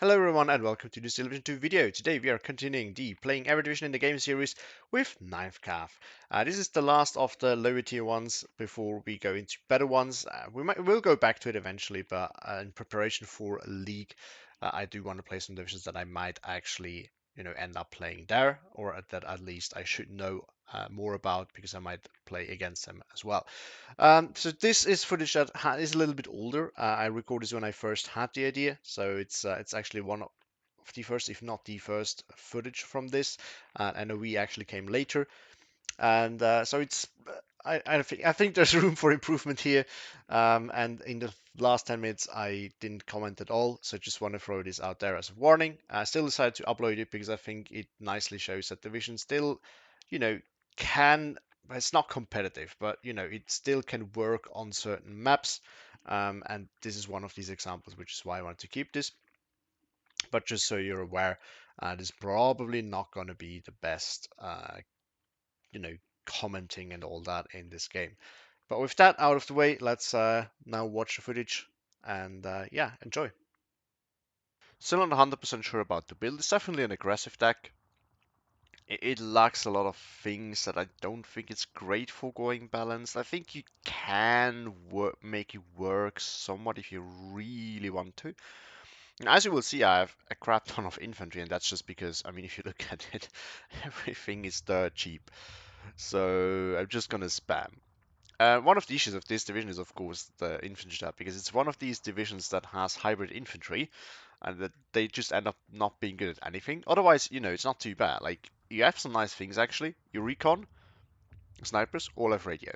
Hello everyone and welcome to this Division 2 video. Today we are continuing the playing every division in the game series with Ninth Cav. This is the last of the lower tier ones before we go into better ones. We'll go back to it eventually, but in preparation for a league, I do want to play some divisions that I might actually end up playing there, or that at least I should know more about because I might play against them as well. So this is footage that is a little bit older. I recorded this when I first had the idea, so it's actually one of the first, if not the first, footage from this. I know we actually came later, and so it's. I think there's room for improvement here. And in the last 10 minutes, I didn't comment at all, so just want to throw this out there as a warning. I still decided to upload it because I think it nicely shows that Division still, you know, can. It's not competitive, but it still can work on certain maps. And this is one of these examples, which is why I wanted to keep this. But just so you're aware, this is probably not going to be the best, you know, commenting and all that in this game. But with that out of the way, let's now watch the footage and yeah, enjoy. Still not 100% sure about the build. It's definitely an aggressive deck. It lacks a lot of things that I don't think it's great for going balanced. I think you can make it work somewhat if you really want to. And as you will see, I have a crap ton of infantry, and that's just because, I mean, if you look at it, everything is dirt cheap. So I'm just gonna spam. One of the issues of this division is, of course, the infantry tab, because it's one of these divisions that has hybrid infantry, and that they just end up not being good at anything. Otherwise, it's not too bad. Like, you have some nice things, actually. Your recon, snipers, all have radio.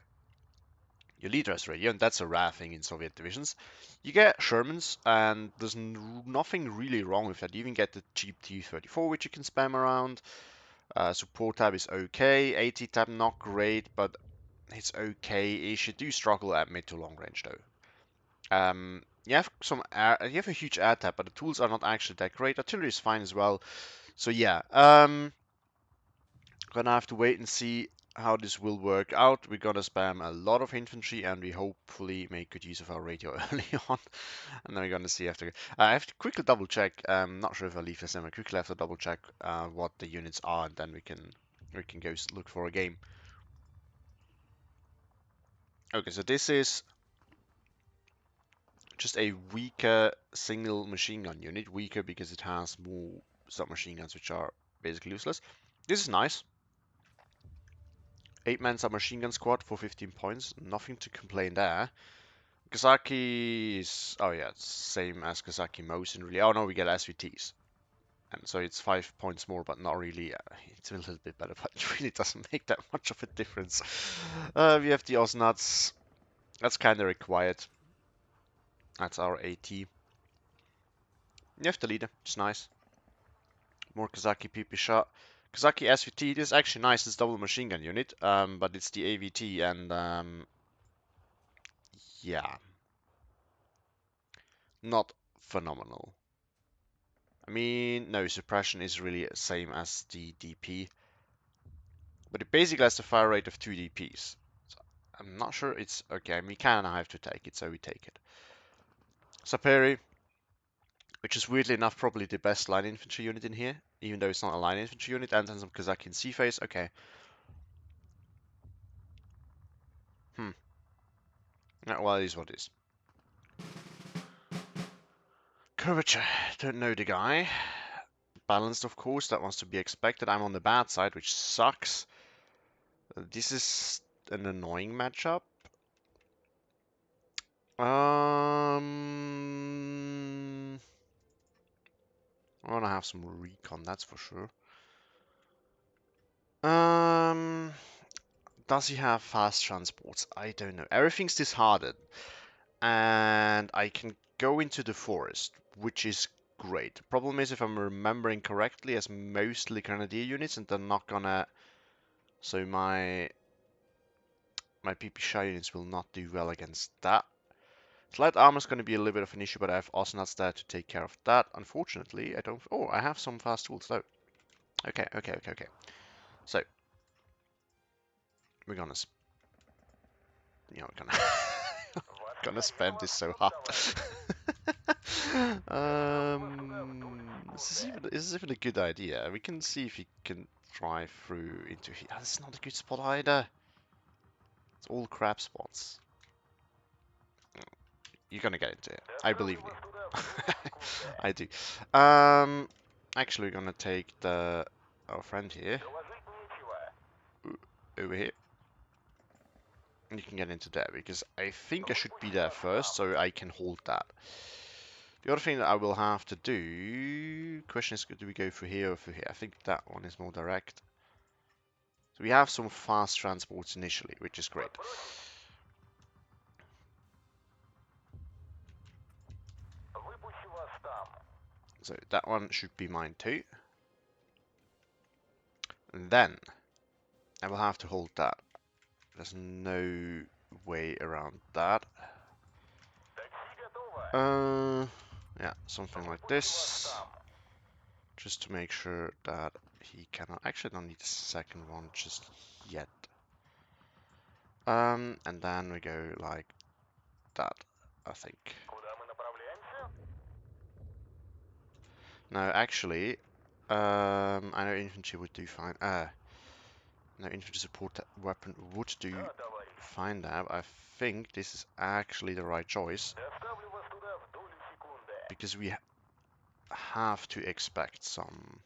Your leader has radio, and that's a rare thing in Soviet divisions. You get Shermans, and there's nothing really wrong with that. You even get the cheap T-34, which you can spam around. Support tab is okay. AT tab not great, but it's okay-ish. You do struggle at mid to long range though. You have you have a huge air tab, but the tools are not actually that great. Artillery is fine as well. So yeah, gonna have to wait and see how this will work out. We're gonna spam a lot of infantry, and we hopefully make good use of our radio early on. And then we're gonna see after. I have to quickly double check. Not sure if I leave this in. I quickly have to double check what the units are, and then we can go look for a game. Okay, so this is just a weaker single machine gun unit. Weaker because it has more submachine guns, which are basically useless. This is nice. 8-man submachine gun squad for 15 points. Nothing to complain there. Kazaki is... Oh yeah, it's same as Kazaki Mosin really. Oh no, we get SVTs. And so it's 5 points more, but not really. It's a little bit better, but it really doesn't make that much of a difference. We have the Osnats. That's kind of required. That's our AT. You have the leader. It's nice. More Kazaki PP shot. Kazaki SVT. This is actually nice. It's double machine gun unit. But it's the AVT, and yeah, not phenomenal. I mean, no, suppression is really the same as the DP, but it basically has the fire rate of 2 DPs. So I'm not sure it's okay. I mean, we kind of have to take it, so we take it. Saperi, which is weirdly enough probably the best line infantry unit in here, even though it's not a line infantry unit, and then some Kazaki in sea phase. Okay. Yeah, well, it is what it is. Curvature, don't know the guy. Balanced, of course, that was to be expected. I'm on the bad side, which sucks. This is an annoying matchup. I want to have some recon, that's for sure. Does he have fast transports? I don't know. Everything's disheartened, and I can go into the forest, which is great. The problem is, if I'm remembering correctly, as mostly grenadier units, and they're not gonna. So my PP Shy units will not do well against that. Light armor is going to be a little bit of an issue, but I have Osnats there to take care of that. Unfortunately, I don't... Oh, I have some fast tools though. Okay. So, we're gonna... we're gonna... gonna spam this so hard. Is this even a good idea? We can see if he can drive through into here. That's not a good spot either. It's all crap spots. You're gonna get into it. I believe in you. I do. Actually, we're gonna take our friend here over here. And you can get into there because I think I should be there first, so I can hold that. The other thing that I will have to do, question is, do we go through here or through here? I think that one is more direct. So we have some fast transports initially, which is great. So that one should be mine too. And then I will have to hold that. There's no way around that. Yeah, something like this. Just to make sure that he cannot... Actually, I don't need the second one just yet. And then we go like that, I think. No, actually, I know infantry would do fine. No, infantry support weapon would do fine there. I think this is actually the right choice. Because we have to expect some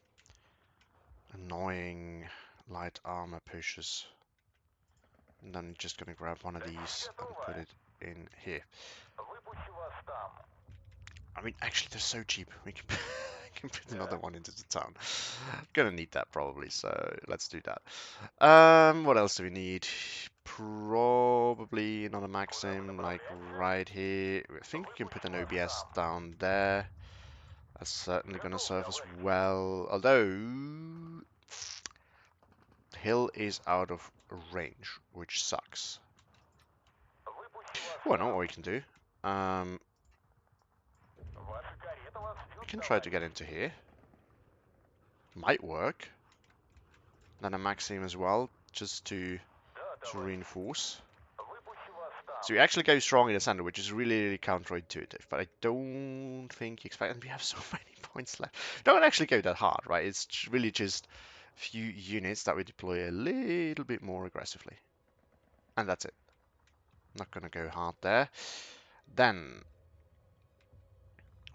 annoying light armor pushes. And then I'm just gonna grab one of these and put it in here. I mean, actually, they're so cheap. We can, can put another one into the town. Gonna need that probably, so let's do that. What else do we need? Probably another Maxim, like right here. I think we can put an OBS down there. That's certainly gonna serve us well. Although hill is out of range, which sucks. Oh, I know what we can do. We can try to get into here. Might work. Then a Maxim as well, just to reinforce. So we actually go strong in the center, which is really counterintuitive. But I don't think you expect... And we have so many points left. Don't actually go that hard, right? It's really just a few units that we deploy a little bit more aggressively. And that's it. Not gonna go hard there. Then,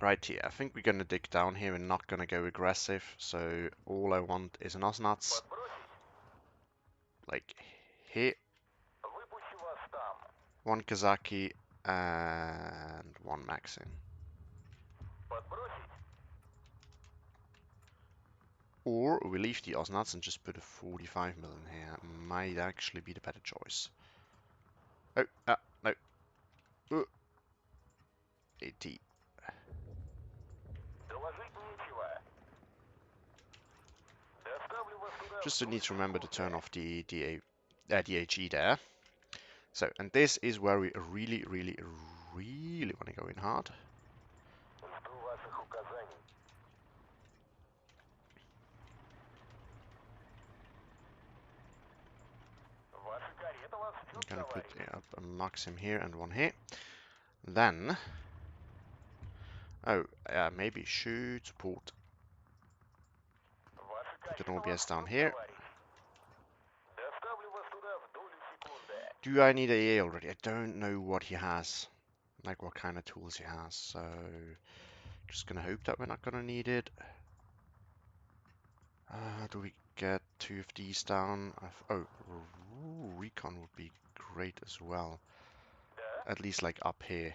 right here, I think we're gonna dig down here and not gonna go aggressive. So all I want is an Osnats. Like here. One Kazaki and one Maxim. Or we leave the Osnats and just put a 45 million here. Might actually be the better choice. Oh, no. 80. Just need to remember to turn off the DHE there. So, and this is where we really want to go in hard. I'm gonna put up a Maxim here and one here. Then, maybe shoot support. Put an OBS down here. Do I need AA already? I don't know what he has. Like what kind of tools he has. So, just gonna hope that we're not gonna need it. Do we get 2 of these down? Recon would be great as well. At least like up here.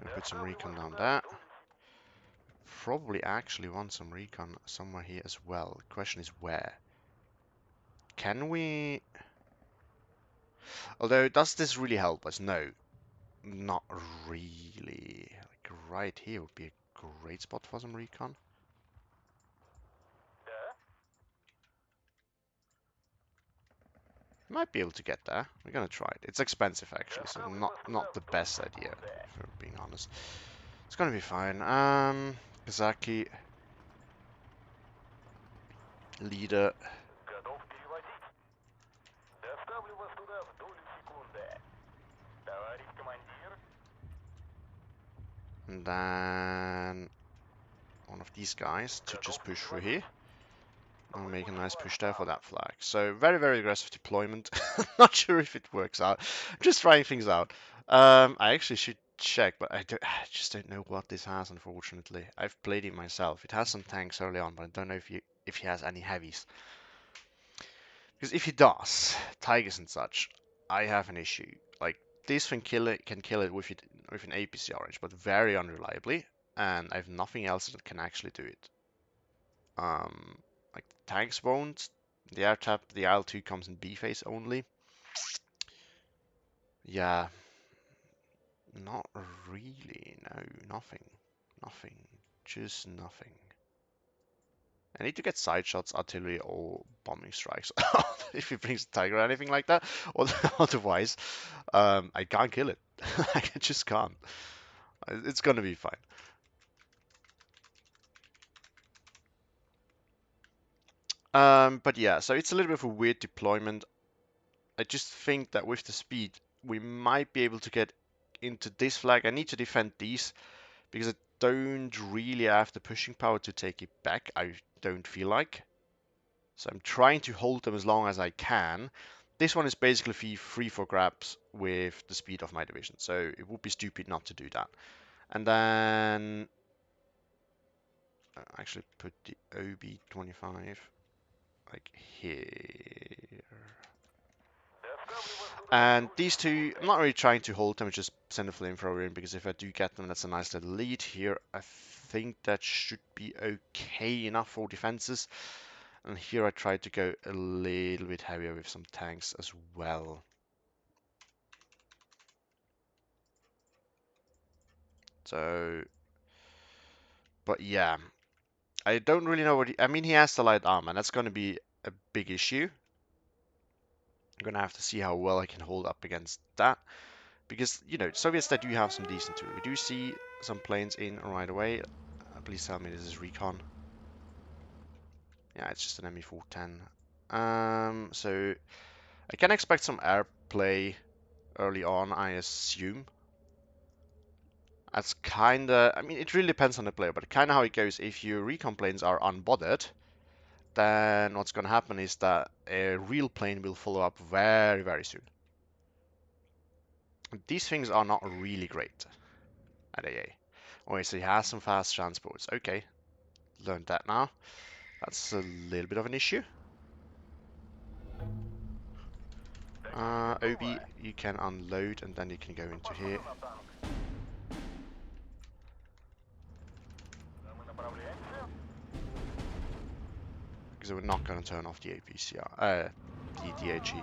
Gonna put some recon down there. Probably actually want some recon somewhere here as well. The question is where? Can we... Although, does this really help us? No. Not really. Like right here would be a great spot for some recon. Might be able to get there. We're gonna try it. It's expensive actually, so not the best idea, if we're being honest. It's gonna be fine. Kazaki. Leader. And then these guys to just push through here. And make a nice push there for that flag. So very, very aggressive deployment. Not sure if it works out. Just trying things out. I actually should check, but I just don't know what this has, unfortunately. I've played it myself. It has some tanks early on, but I don't know if he has any heavies. Because if he does, tigers and such, I have an issue. Like, this thing can kill it with an APC orange, but very unreliably, and I have nothing else that can actually do it. Like the tanks won't. The air tap, the IL-2 comes in B phase only. Yeah, not really. No, nothing, just nothing. I need to get side shots, artillery, or bombing strikes if he brings a tiger or anything like that. Or otherwise, I can't kill it. I just can't. It's gonna be fine. But yeah, so it's a little bit of a weird deployment. I just think that with the speed, we might be able to get into this flag. I need to defend these because I don't really have the pushing power to take it back. I don't feel like. So I'm trying to hold them as long as I can. This one is basically free for grabs with the speed of my division. So it would be stupid not to do that. And then I actually put the OB25 like here. And these two, I'm not really trying to hold them, just send a flamethrower in, because if I do get them, that's a nice little lead here. I think that should be okay enough for defenses. And here I tried to go a little bit heavier with some tanks as well. So, but yeah, I don't really know what I mean, he has the light armor, and that's going to be a big issue. I'm going to have to see how well I can hold up against that. Because, you know, Soviets, that do have some decent too. We do see some planes in right away. Please tell me this is recon. Yeah, it's just an ME410. So I can expect some airplay early on, I assume. That's kinda, I mean, it really depends on the player, but kinda how it goes. If your recon planes are unbothered, then what's gonna happen is that a real plane will follow up very, very soon. These things are not really great at AA. Okay, so he has some fast transports. Okay, learned that now. That's a little bit of an issue. OB, you can unload and then you can go into here. Because we're not going to turn off the APCR, the DHE.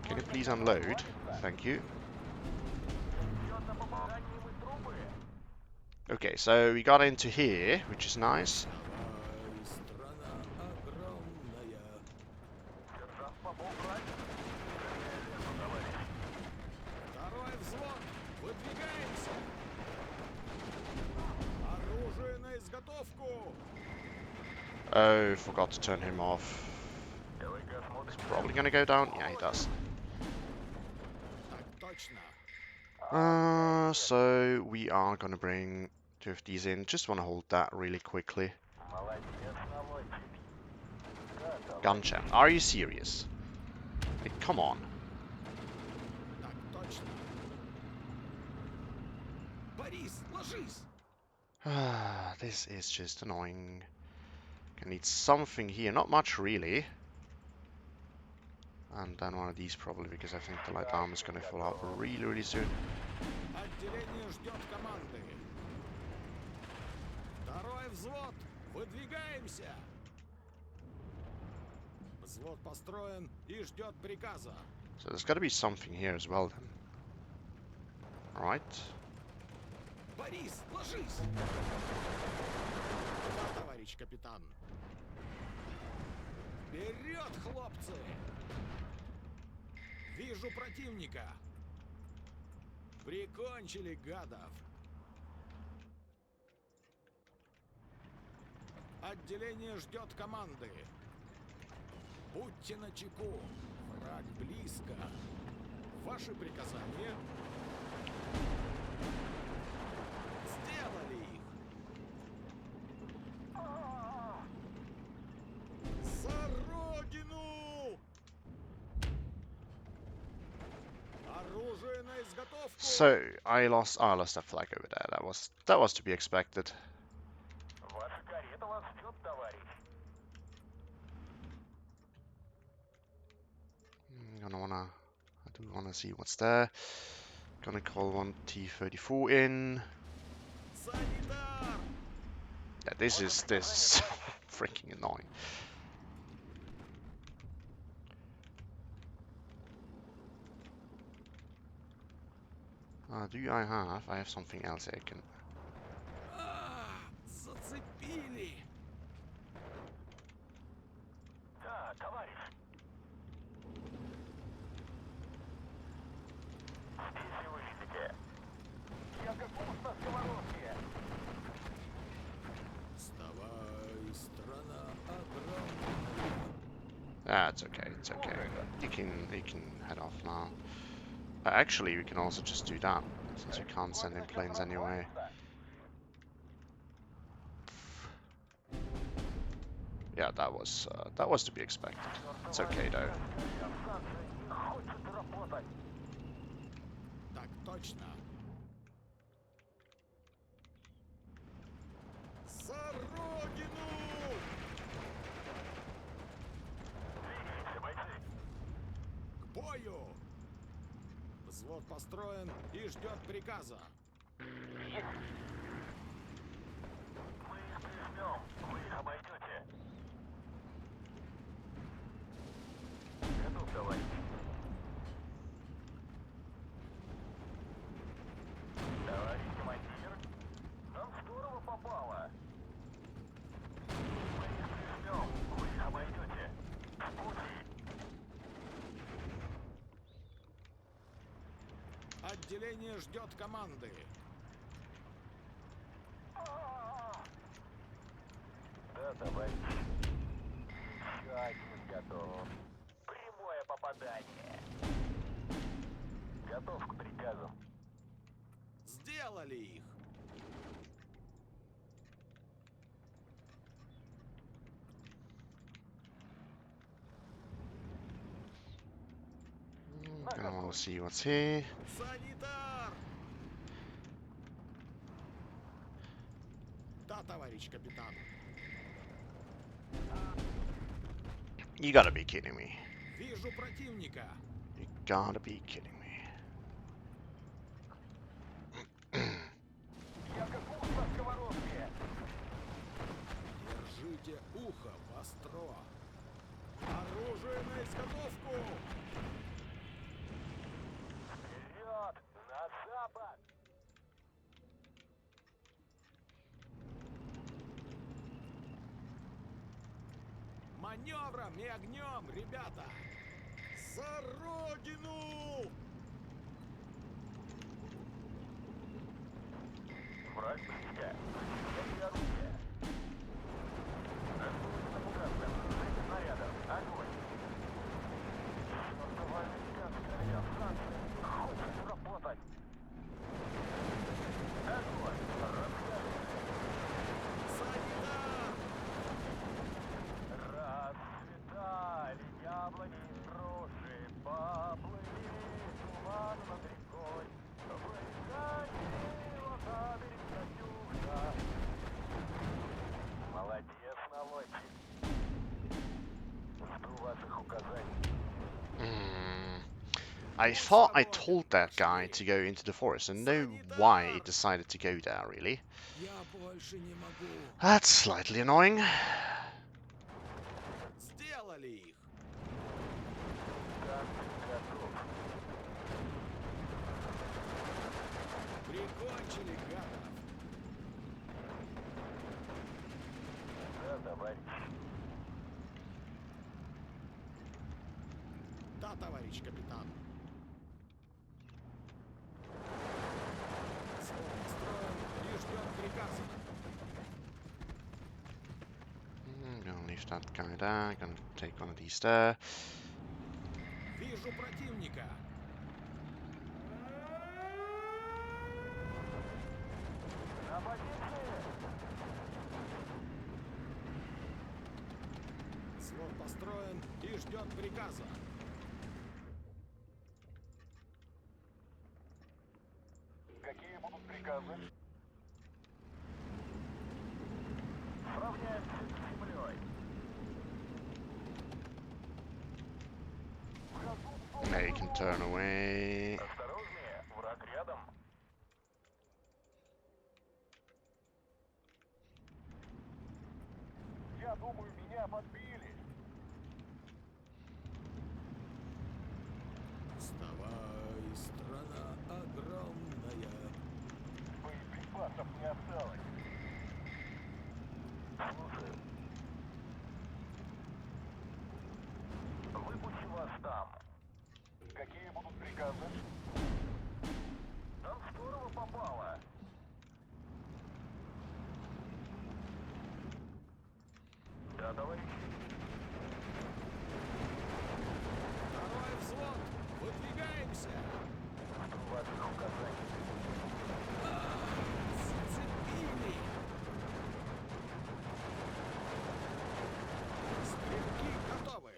Can you please unload? Thank you. Okay, so we got into here, which is nice. Oh, forgot to turn him off. He's probably gonna go down. Yeah, he does. So we are gonna bring two of these in. Just want to hold that really quickly. Gun champ, are you serious? Like, come on. This is just annoying. I need something here, not much really. And then one of these probably, because I think the light armor is going to fall out really, really soon. So there's got to be something here as well then. Alright. Вперед, хлопцы! Вижу противника! Прикончили гадов! Отделение ждет команды! Будьте начеку! Враг близко! В Ваши приказания? Сделали их! За родину! Оружие на изготовку! So I lost a flag over there. That was to be expected. Ваша карета вас ждет, товарищ. I do wanna see what's there. Gonna call one T-34 in. Санитар! Yeah, this is freaking annoying. I have something else I can. Зацепили! Да, товарищ. Здесь вы видите. Я как ус на сковородке. Вставай, страна огромная! It's okay. It's okay. You can head off now. Actually, we can also just do that since we can't send in planes anyway. Yeah, that was to be expected. It's okay though. Хочет работать. Так точно! За родину! Двигайся, бойцы. К бою! Взвод построен и ждет приказа. Есть. Мы их прижмем. Вы их обойдете. Готов, товарищ. Товарищ командир, нам здорово попало. Мы их прижмем. Вы их обойдете. В пути. Отделение ждет команды. Да, товарищ. Еще один готов. Прямое попадание. Готов к приказу. Сделали их! Gonna wanna see what's here. Санитар! Да, товарищ капитан. You gotta be kidding me. Вижу противника. You gotta be kidding me. Я как ус на сковородке. Держите ухо востро. Оружие на изготовку. Вперед! На запад! Маневром и огнем, ребята. За родину! Враг близко. Защищайте оружие. Находится фугасным. Снарядом. Огонь. Чёртова американская авиастанция. Хочет работать. Огонь. Расстреливайте. Санитар! Расцветали яблони и рожи, поплыли туман над рекой. Выходила на берег Катюша. Молодец, наводчик. Жду ваших указаний. I thought I told that guy to go into the forest and know why he decided to go there, really. Я больше не могу. That's slightly annoying. Сделали их. Танк готов. Прикончили гадов. Да, товарищ. Да, товарищ капитан. Взвод построен и ждет приказа. Gonna leave that guy there. Gonna take one of these there. Вижу противника. и ждет приказа. Какие будут приказы? Сравняемся с землей. В ходу Now you can turn away. осторожнее, враг рядом. Я думаю, меня подбили. Вставай, страна огромная. Боеприпасов не осталось. Слушаю. Выпусти вас там. Какие будут приказы? Там здорово попало. Да, товарищ. Второй взвод, выдвигаемся. Жду ваших указаний. Зацепили. Стрелки готовы.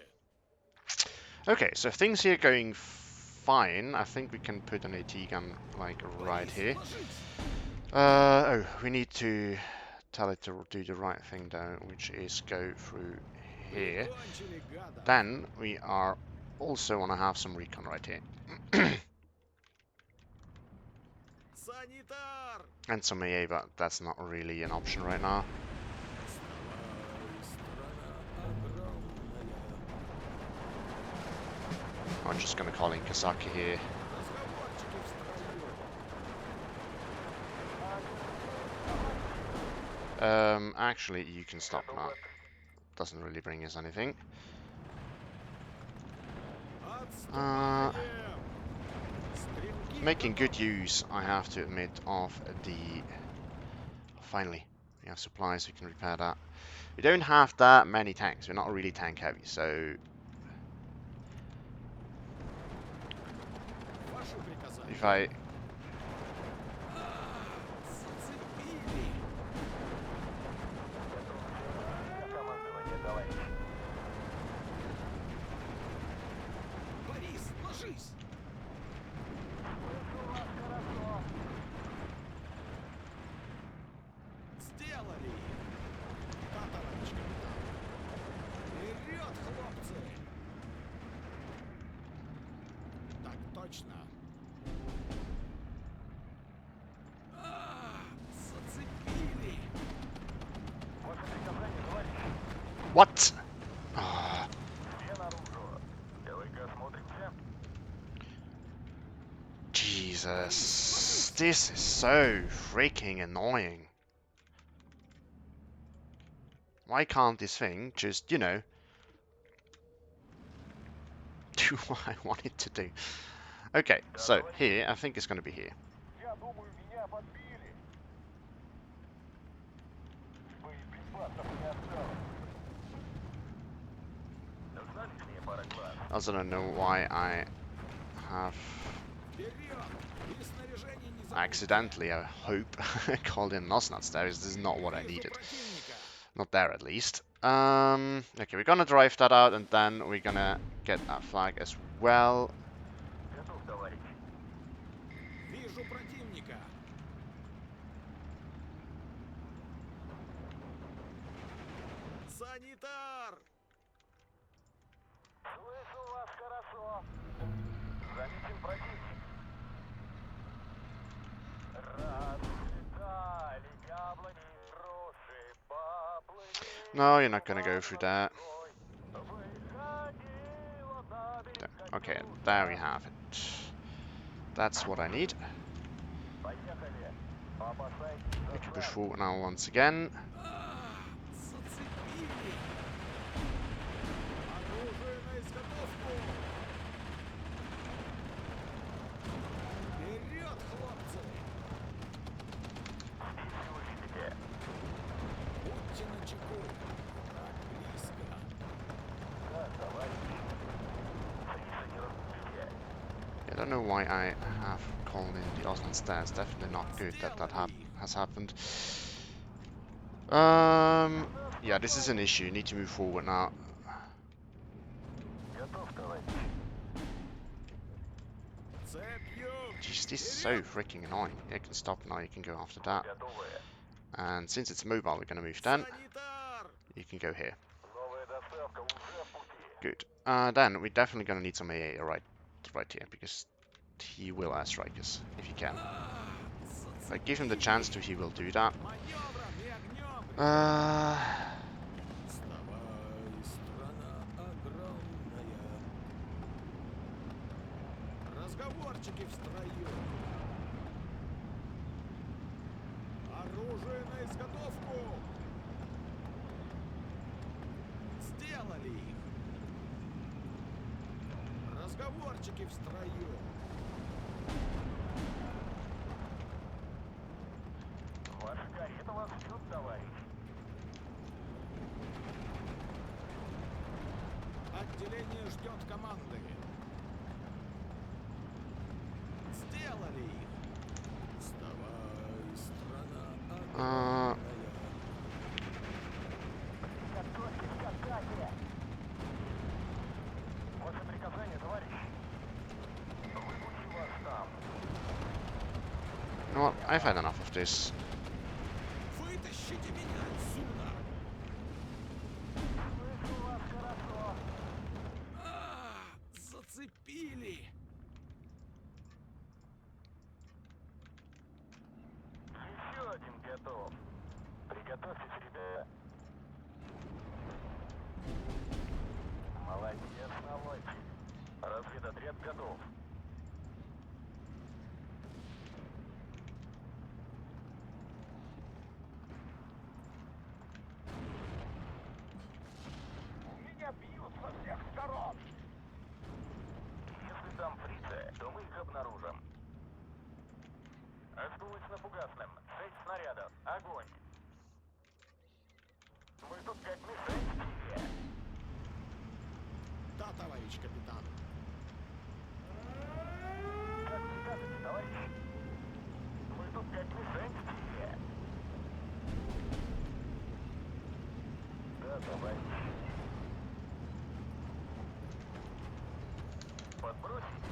Okay, so things here going fine. I think we can put an AT gun like right Борис, here. ложись. Oh, we need to tell it to do the right thing though, which is go through here. Прикончили гада. Then we are also want to have some recon right here. Санитар. And some AA, but that's not really an option right now. Вставай, страна огромная. I'm just gonna call in Kasaki here. Разговорчики в строю. Actually, you can stop that. Doesn't really bring us anything. Отступаем. Стрелки Making good готовы. use, I have to admit, of the... Finally, we have supplies, we can repair that. We don't have that many tanks, we're not really tank heavy, so Ваши приказания. if I... Зацепили. Командование, товарищ. Борис, ложись. Слышу вас хорошо. Сделали. Да, товарищ капитан. Вперед, хлопцы. Так точно. Зацепили. Ваше приказание, товарищ. What? Ah, Все наружу. Давай-ка осмотримся. Jesus. This is so freaking annoying. Why can't this thing just, you know, do what I want it to do? Okay, so here, I think it's going to be here. Я думаю, меня подбили. Боеприпасов не осталось. Нужна лишняя пара глаз. I also don't know why I have Вперед. И снаряжение не забудьте. accidentally, I hope, called in Nosnuts there. This is not what I Вижу needed. противника. Not there at least. Okay, we're gonna drive that out and then we're gonna get that flag as well. Готов, товарищ. Вижу противника. Санитар. Слышу вас хорошо. Замечен противник. Расцветали яблони, груши, поплыли. No, you're not gonna go through that. Выходила на берег Okay, there we have it. That's what I need. Поехали. Опасайтесь We can push засады. forward now once again. Зацепили. Оружие на изготовку. Вперед, хлопцы. Спешите. Будьте начеку. Враг близко. Да, товарищ. Фрица не разбудите. I don't know why I have called in the Osland stairs. Definitely not good that that has happened. Yeah, this is an issue. You need to move forward now. Цепью! Jeez, this is so freaking annoying. It can stop now, you can go after that. Готовые. And since it's mobile, we're going to move then. Санитар! You can go here. Новая доставка уже в пути. Good. Then we're definitely going to need some AA right here, because he will airstrike us, if he can. If I give him the chance to, he will do that. Маневром и огнем! Вставай, страна огромная. Разговорчики в строю. Оружие на изготовку. Сделали их. Разговорчики в строю. Ваша карета вас ждет, товарищ. Отделение ждет команды. Сделали их. Вставай, страна огромная. Готовьтесь к атаке. Ваше приказание, товарищ. Выпущу вас там. You know what? I've had enough of this. Вытащите меня отсюда! Слышу вас хорошо. Зацепили! Еще один готов. Приготовьтесь, ребята. Молодец, наводчик. Разведотряд готов. Меня бьют со всех сторон. Если там фрицы, то мы их обнаружим. Осколочно-фугасным. 6 снарядов. Огонь. Мы тут как мишень в тире. Да, товарищ капитан. Как прикажете, товарищ? Мы тут как мишень в тире. Да, товарищ. Подбросить?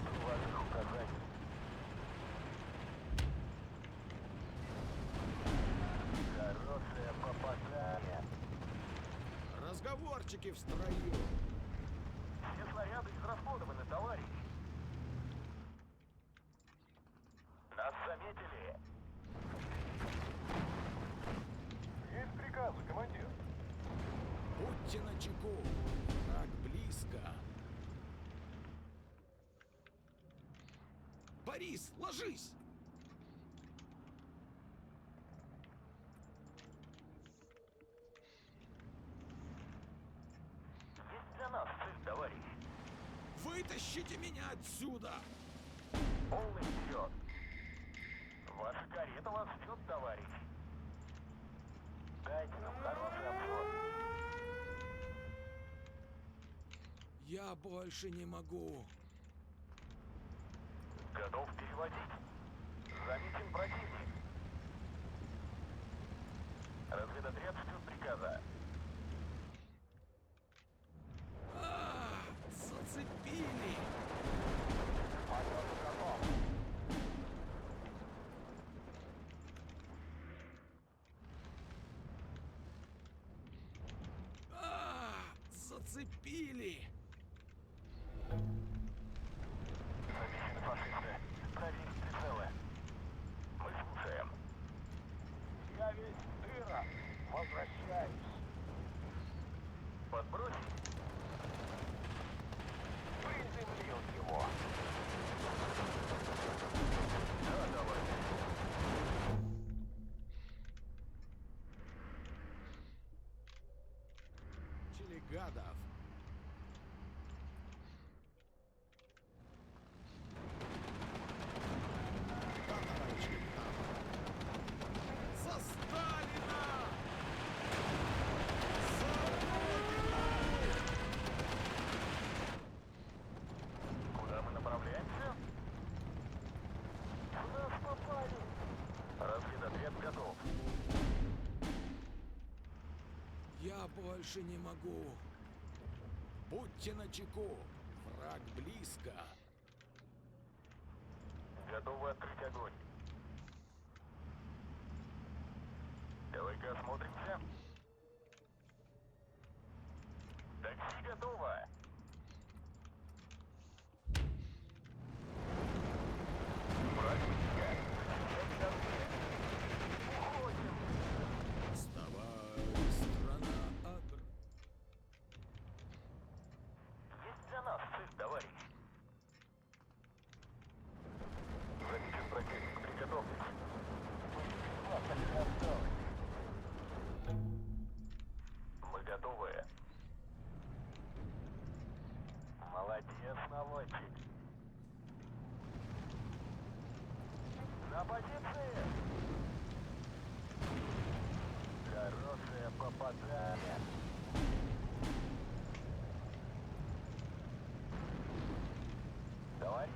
Жду ваших указаний. Хорошее попадание. Разговорчики в строю. Все снаряды израсходованы, товарищ. Нас заметили. Есть приказы, командир. Будьте начеку. Враг близко. Борис, ложись! Есть для нас цель, товарищ. Вытащите меня отсюда! Полный вперед. Ваша карета вас ждет, товарищ. Дайте нам хороший обзор. Я больше не могу. Готов переводить. Замечен противник. Разведотряд ждет приказа. Зацепили! Майор готов. Зацепили! Замечены фашисты. Проверить прицелы. Мы слушаем. Я весь дыра. Возвращаюсь. Подбросить? Приземлил его. Да, давай. Челегадов. Да, товарищ капитан. За Сталина! За Родину! Куда мы направляемся? В нас попали. Разведотряд готов. Я больше не могу. Будьте начеку. Враг близко. Готовы открыть огонь. Давай-ка осмотримся. Такси готово. Враг близко. Защищать орудие. Уходим. Вставай, страна Агр. Есть для нас цель, товарищ. Замечен противник. Приготовьтесь. Мы готовы. Молодец, наводчик. На позиции. Хорошее попадание. Товарищ.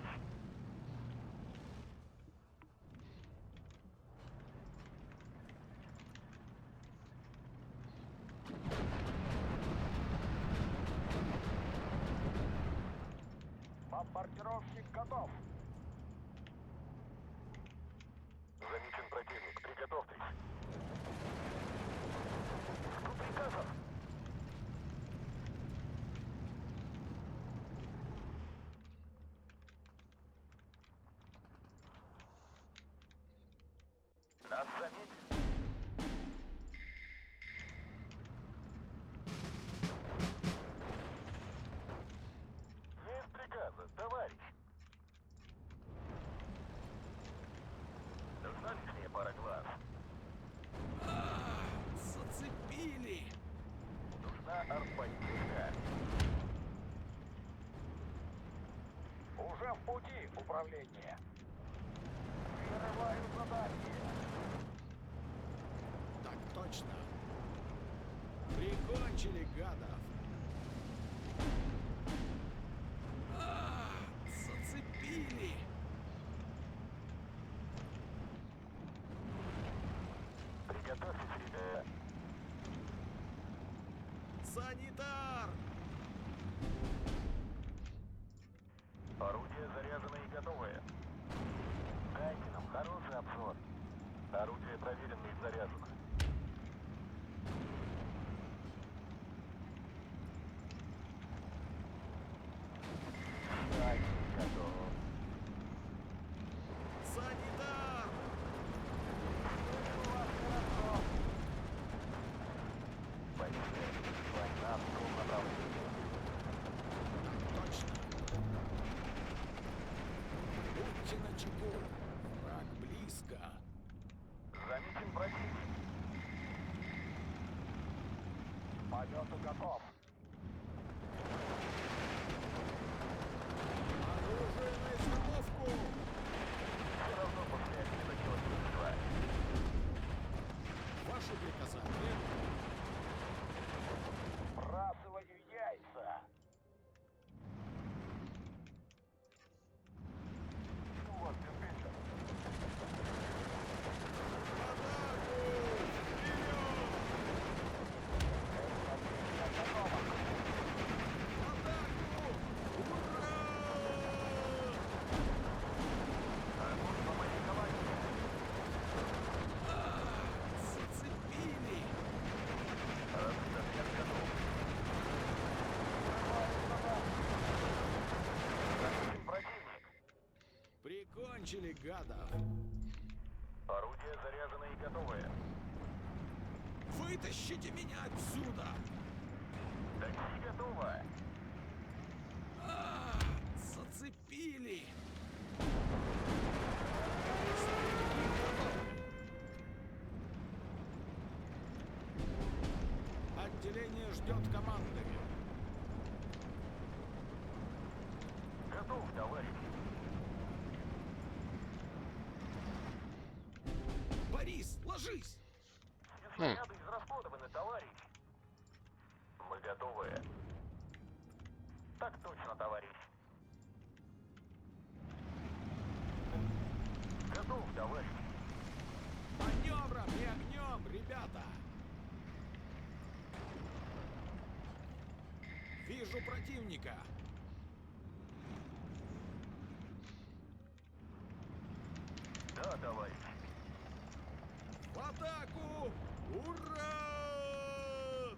Бомбардировщик готов. Замечен противник. Приготовьтесь. Жду приказов. Нас заметили. Есть приказы, товарищ. Нужна лишняя пара глаз. Зацепили. Нужна артподдержка. Уже в пути управление. Прерываю задание. Так точно. Прикончили гадов. Зацепили. Приготовьтесь, ребята. Санитар! Орудия заряжены и готовы. Дайте нам хороший обзор. Орудие проверено и заряжено. Так, готово. Санитар! Слышу вас хорошо. Поехали. Война в том направлении. Точно. Будьте начеку. Враг близко. Замечен противник. К полету готов. Оружие на изготовку. Все равно после обеда чего-то. Ваши приказания. Сбрасываю яйца. Вот, диспетчер. Огонь по моей команде. Зацепили. Артсовет готов. Замечен противник. Прикончили гадов. Орудия заряжены и готовы. Вытащите меня отсюда. Такси готово. Зацепили. Отделение ждет команды. Готов, товарищ. Борис, ложись. Все снаряды израсходованы, товарищ. Мы готовы. Так точно, товарищ. Готов, товарищ. Маневром и огнем, ребята. Вижу противника. Да, товарищ. В атаку! Ура!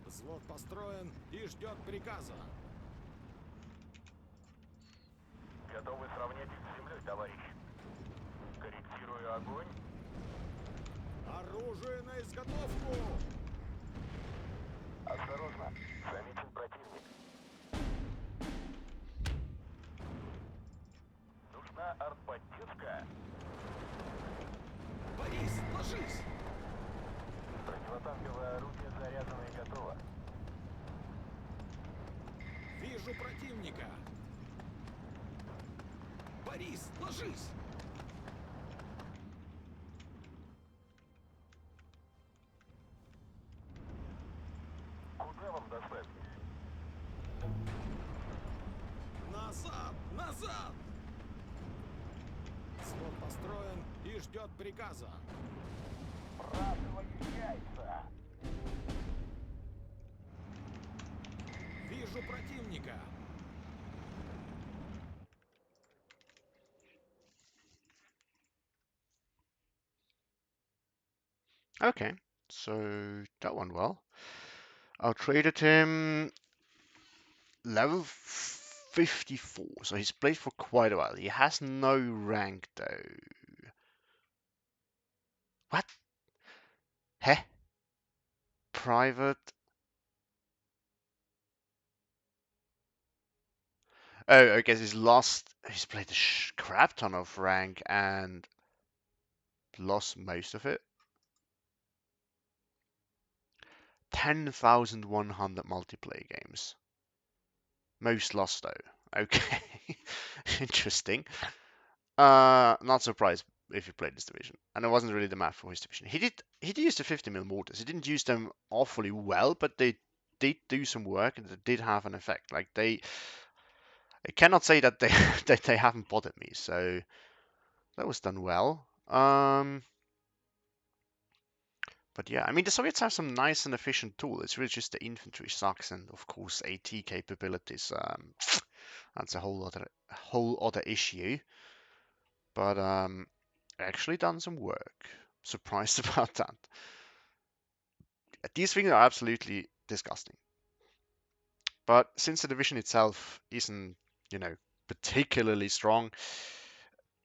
Взвод построен и ждет приказа. Готовы сравнять их с землей, товарищ. Корректирую огонь. Оружие на изготовку! Осторожно. Замечен противник. Нужна артподдержка. Борис, ложись! Противотанковое орудие заряжено и готово. Вижу противника. Борис, ложись! Куда вам достать? Назад! Назад! Взвод построен и ждет приказа. Брасываю яйца. Вижу противника. Okay, so that went well. Outtraded him level 54, so he's played for quite a while. He has no rank though. What? Heh? Private? Oh, I guess he's played a crap ton of rank and lost most of it. 10,100 multiplayer games. Most lost though. Okay. Interesting. Not surprised if he played this division. And it wasn't really the map for his division. He did use the 50mm mortars. He didn't use them awfully well, but they did do some work and they did have an effect. Like I cannot say that they that they haven't bothered me. So that was done well. But yeah, I mean the Soviets have some nice and efficient tools. It's really just the infantry sucks, and of course AT capabilities. That's a whole other issue. But actually done some work. Surprised about that. These things are absolutely disgusting. But since the division itself isn't, particularly strong,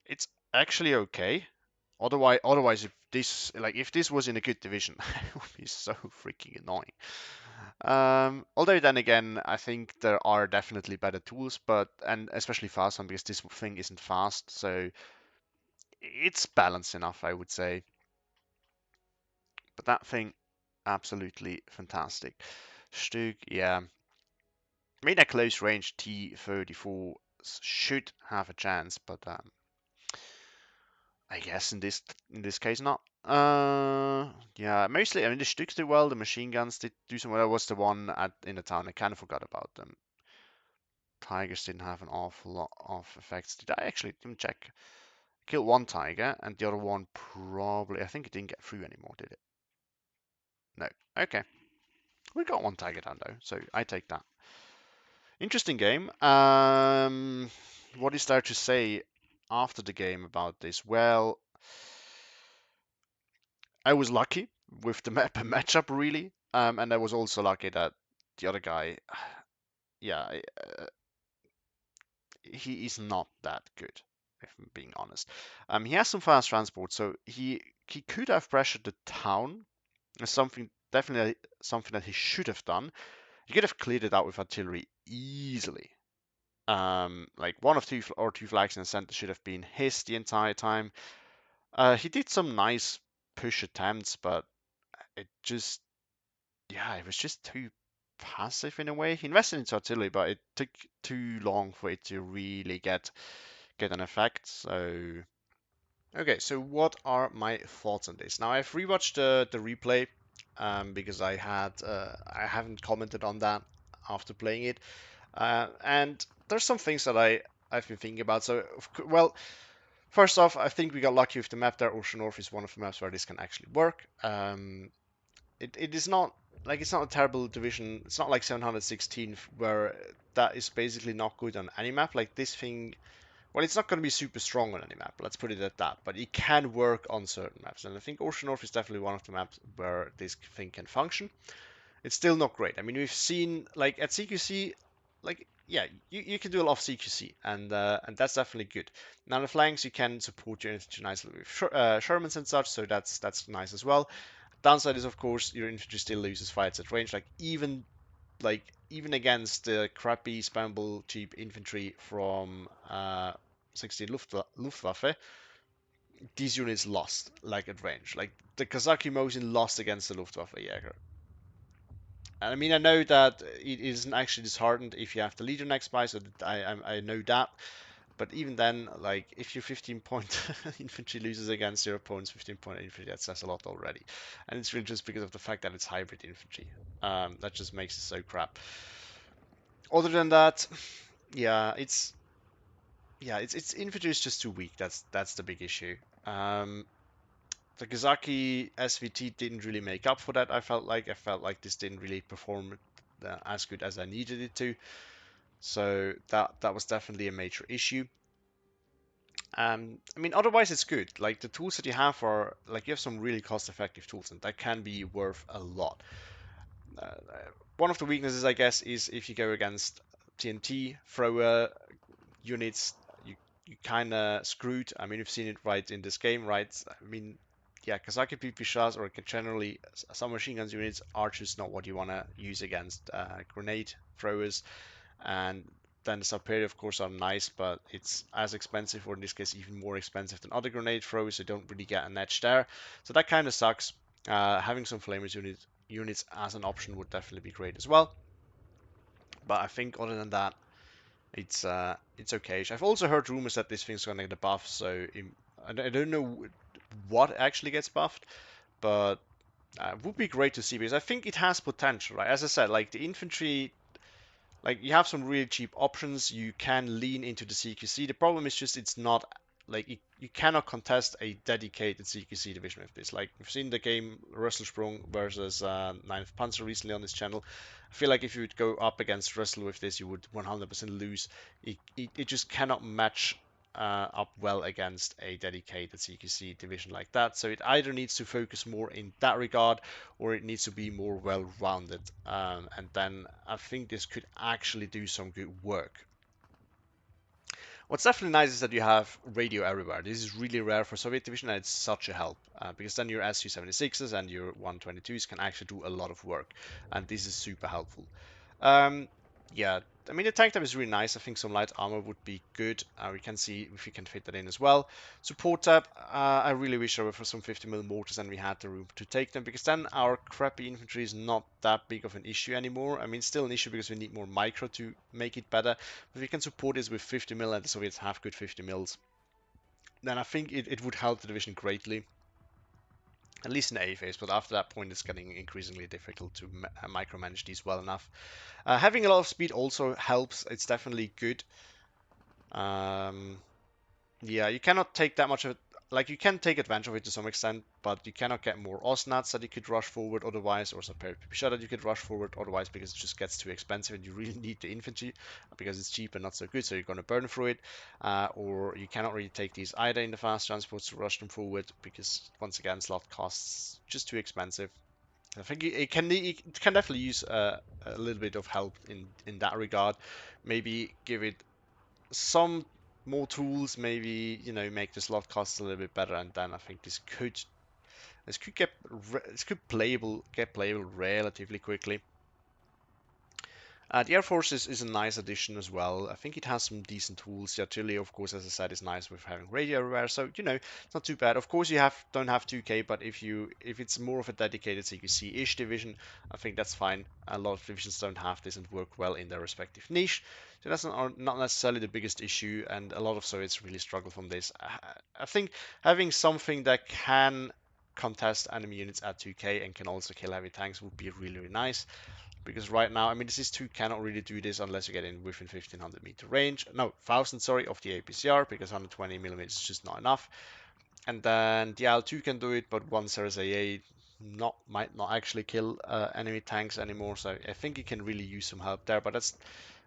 it's actually okay. Otherwise, if this was in a good division, it would be so freaking annoying. Although then again, I think there are definitely better tools, and especially fast one because this thing isn't fast, so it's balanced enough, I would say. But that thing, absolutely fantastic. Stug, yeah. I mean, a close range T-34 should have a chance, but I guess in this case not. Yeah, mostly. I mean, the Stugs did well. The machine guns did do some well. That was the one in the town. I kind of forgot about them. Tigers didn't have an awful lot of effects. Did I actually? Let me check. Killed one tiger, and the other one probably. I think it didn't get through anymore, did it? No. Okay. We got one tiger down though, so I take that. Interesting game. What is there to say after the game about this? Well, I was lucky with the map and matchup, really. And I was also lucky that the other guy, yeah, he is not that good, if I'm being honest. He has some fast transport, so he could have pressured the town. Definitely something that he should have done. He could have cleared it out with artillery easily. Like one of two flags in the center should have been his the entire time. He did some nice push attempts, but it just, yeah, it was just too passive in a way. He invested into artillery, but it took too long for it to really get an effect. So, okay, so what are my thoughts on this? Now I've rewatched the replay because I haven't commented on that after playing it. And there's some things that I've been thinking about. So, well, first off, I think we got lucky with the map there. Ocean North is one of the maps where this can actually work. It is not like it's not a terrible division. It's not like 716 where that is basically not good on any map. Like this thing, well, it's not going to be super strong on any map. Let's put it at that. But it can work on certain maps, and I think Ocean North is definitely one of the maps where this thing can function. It's still not great. I mean, we've seen like at CQC, like yeah, you can do a lot of CQC, and that's definitely good. Now the flanks you can support your infantry nicely with Shermans and such, so that's nice as well. Downside is of course your infantry still loses fights at range. Like even against the crappy spammable cheap infantry from 16 Luftwaffe, these units lost like at range. Like the Kazaki Mosin lost against the Luftwaffe Jäger. And I mean, I know that it isn't actually disheartened if you have to lead your next spy, so I know that. But even then, like if your 15-point infantry loses against your opponent's 15-point infantry, that says a lot already. And it's really just because of the fact that it's hybrid infantry. That just makes it so crap. Other than that, yeah, it's infantry is just too weak. That's the big issue. The Kazaki SVT didn't really make up for that. I felt like this didn't really perform as good as I needed it to. So that was definitely a major issue. I mean, otherwise it's good. Like the tools that you have are like you have some really cost-effective tools, and that can be worth a lot. Uh, One of the weaknesses, I guess, is if you go against TNT thrower units, you kind of screwed. I mean, you've seen it right in this game, right? I mean, yeah, Kazaki PP shots or generally some machine guns units are just not what you want to use against grenade throwers. And then the Superior, of course, are nice, but it's as expensive, or in this case, even more expensive than other grenade throwers, so you don't really get an edge there. So that kind of sucks. Having some flamers units as an option would definitely be great as well. But I think other than that, it's okay. I've also heard rumors that this thing's gonna get a buff, so I don't know what actually gets buffed, but it would be great to see because I think it has potential, right? As I said, like the infantry, like you have some really cheap options. You can lean into the CQC. The problem is just it's not like you cannot contest a dedicated CQC division with this. Like we've seen the game Rösselsprung versus 9th Panzer recently on this channel. I feel like if you would go up against Russell with this, you would 100% lose. It just cannot match up well against a dedicated CQC division like that. So it either needs to focus more in that regard, or it needs to be more well-rounded. And then I think this could actually do some good work. What's definitely nice is that you have radio everywhere. This is really rare for Soviet division, and it's such a help because then your Su-76s and your 122s can actually do a lot of work, and this is super helpful. Um, yeah, I mean the tank type is really nice. I think some light armor would be good. We can see if we can fit that in as well. Support tab. I really wish there were for some 50mm mortars and we had the room to take them, because then our crappy infantry is not that big of an issue anymore. I mean, still an issue because we need more micro to make it better. But if we can support this with 50mm and the Soviets have good 50mm, then I think it would help the division greatly. At least in the A phase, but after that point it's getting increasingly difficult to micromanage these well enough. Having a lot of speed also helps. It's definitely good. Um, yeah, you cannot take that much of it. Like, you can take advantage of it to some extent, but you cannot get more Osnats that you could rush forward otherwise, or Sapir that you could rush forward otherwise, because it just gets too expensive and you really need the infantry because it's cheap and not so good, so you're going to burn through it. Or you cannot really take these either in the fast transports to rush them forward because, once again, slot costs just too expensive. I think it can definitely use a little bit of help in that regard. Maybe give it some more tools, maybe make the slot costs a little bit better, and then I think this could get playable relatively quickly. The Air Force is a nice addition as well. I think it has some decent tools. The artillery, of course, as I said, is nice with having radio everywhere, so it's not too bad. Of course, you don't have 2K, but if it's more of a dedicated CQC-ish division, I think that's fine. A lot of divisions don't have this and work well in their respective niche, so that's not necessarily the biggest issue. And a lot of Soviets really struggle from this. I think having something that can contest enemy units at 2K and can also kill heavy tanks would be really, really nice. Because right now, I mean, this is 2 cannot really do this unless you get in within 1500 meter range. No, 1000, sorry, of the APCR, because 120 millimeters is just not enough. And then the L2 can do it, but once there's AA, might not actually kill enemy tanks anymore. So I think it can really use some help there. But that's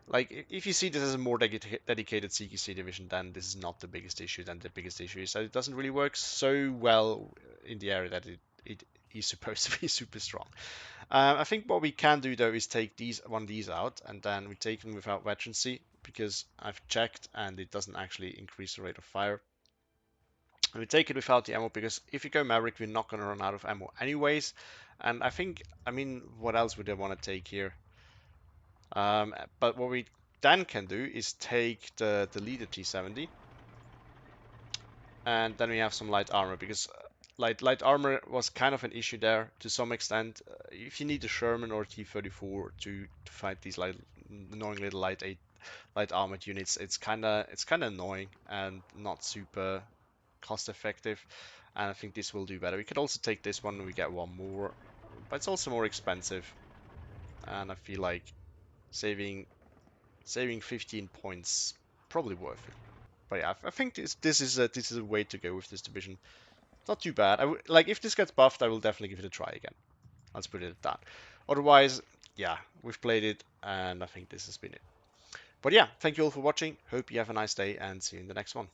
like if you see this as a more dedicated CQC division, then this is not the biggest issue. Then the biggest issue is that it doesn't really work so well in the area that it is supposed to be super strong. I think what we can do though is take one of these out, and then we take them without veterancy because I've checked and it doesn't actually increase the rate of fire. And we take it without the ammo because if you go Maverick, we're not going to run out of ammo anyways. And I mean, what else would I want to take here? But what we then can do is take the leader T70, and then we have some light armor because light armor was kind of an issue there to some extent. If you need a Sherman or T-34 to fight these annoying little light armored units, it's kind of annoying and not super cost effective. And I think this will do better. We could also take this one and we get one more, but it's also more expensive. And I feel like saving 15 points probably worth it. But yeah, I think this is a way to go with this division. Not too bad. Like if this gets buffed, I will definitely give it a try again. Let's put it at that. Otherwise, yeah, we've played it, and I think this has been it. But yeah, thank you all for watching. Hope you have a nice day, and see you in the next one.